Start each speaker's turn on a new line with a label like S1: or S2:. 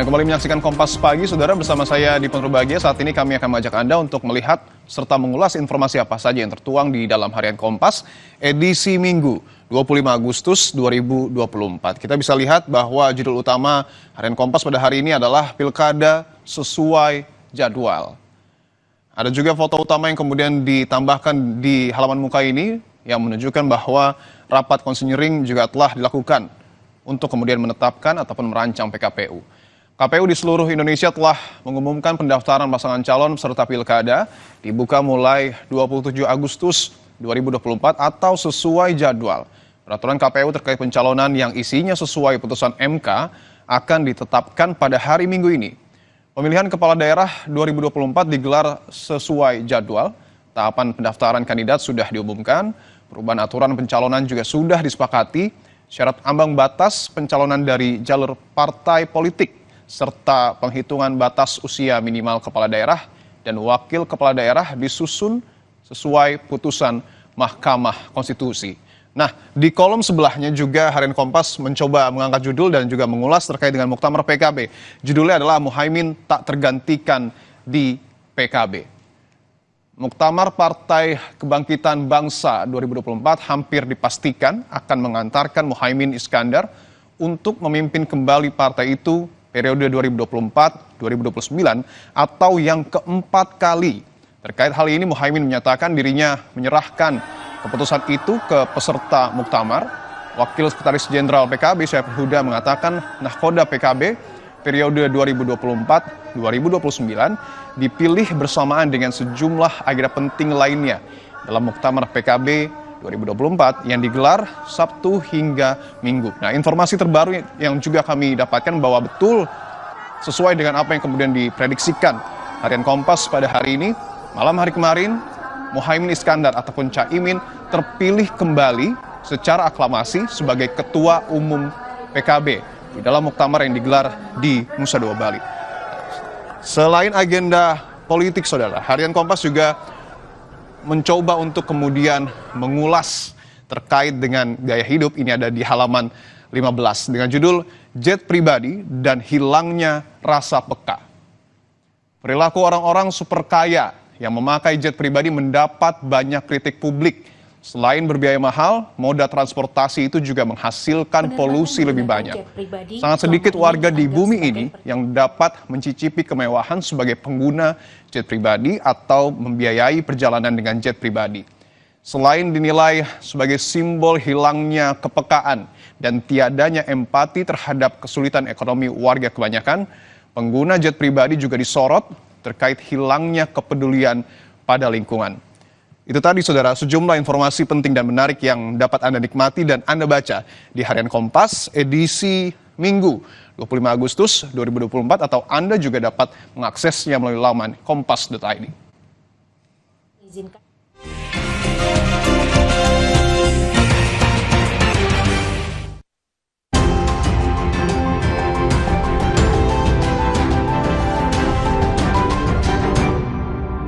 S1: Kembali menyaksikan Kompas Pagi, Saudara, bersama saya di Berbahagia. Saat ini kami akan mengajak Anda untuk melihat serta mengulas informasi apa saja yang tertuang di dalam Harian Kompas, edisi Minggu, 25 Agustus 2024. Kita bisa lihat bahwa judul utama Harian Kompas pada hari ini adalah Pilkada Sesuai Jadwal. Ada juga foto utama yang kemudian ditambahkan di halaman muka ini yang menunjukkan bahwa rapat konsinyering juga telah dilakukan untuk kemudian menetapkan ataupun merancang PKPU. KPU di seluruh Indonesia telah mengumumkan pendaftaran pasangan calon peserta pilkada dibuka mulai 27 Agustus 2024 atau sesuai jadwal. Peraturan KPU terkait pencalonan yang isinya sesuai putusan MK akan ditetapkan pada hari Minggu ini. Pemilihan kepala daerah 2024 digelar sesuai jadwal. Tahapan pendaftaran kandidat sudah diumumkan, perubahan aturan pencalonan juga sudah disepakati, syarat ambang batas pencalonan dari jalur partai politik, serta penghitungan batas usia minimal kepala daerah dan wakil kepala daerah disusun sesuai putusan Mahkamah Konstitusi. Nah, di kolom sebelahnya juga Harian Kompas mencoba mengangkat judul dan juga mengulas terkait dengan Muktamar PKB. Judulnya adalah Muhaimin tak tergantikan di PKB. Muktamar Partai Kebangkitan Bangsa 2024 hampir dipastikan akan mengantarkan Muhaimin Iskandar untuk memimpin kembali partai itu periode 2024-2029 atau yang keempat kali. Terkait hal ini, Muhaimin menyatakan dirinya menyerahkan keputusan itu ke peserta Muktamar. Wakil Sekretaris Jenderal PKB Syaiful Huda mengatakan nahkoda PKB periode 2024-2029 dipilih bersamaan dengan sejumlah agenda penting lainnya dalam Muktamar PKB 2024 yang digelar Sabtu hingga Minggu. Nah, informasi terbaru yang juga kami dapatkan bahwa betul sesuai dengan apa yang kemudian diprediksikan Harian Kompas pada hari ini, malam hari kemarin, Muhaimin Iskandar ataupun Caimin terpilih kembali secara aklamasi sebagai Ketua Umum PKB di dalam muktamar yang digelar di Nusa Dua Bali. Selain agenda politik, Saudara, Harian Kompas juga mencoba untuk kemudian mengulas terkait dengan gaya hidup. Ini ada di halaman 15 dengan judul Jet Pribadi dan Hilangnya Rasa Peka. Perilaku orang-orang super kaya yang memakai jet pribadi mendapat banyak kritik publik. Selain berbiaya mahal, moda transportasi itu juga menghasilkan polusi lebih banyak. Sangat sedikit warga di bumi ini yang dapat mencicipi kemewahan sebagai pengguna jet pribadi atau membiayai perjalanan dengan jet pribadi. Selain dinilai sebagai simbol hilangnya kepekaan dan tiadanya empati terhadap kesulitan ekonomi warga kebanyakan, pengguna jet pribadi juga disorot terkait hilangnya kepedulian pada lingkungan. Itu tadi, Saudara, sejumlah informasi penting dan menarik yang dapat Anda nikmati dan Anda baca di Harian Kompas edisi Minggu 25 Agustus 2024 atau Anda juga dapat mengaksesnya melalui laman kompas.id.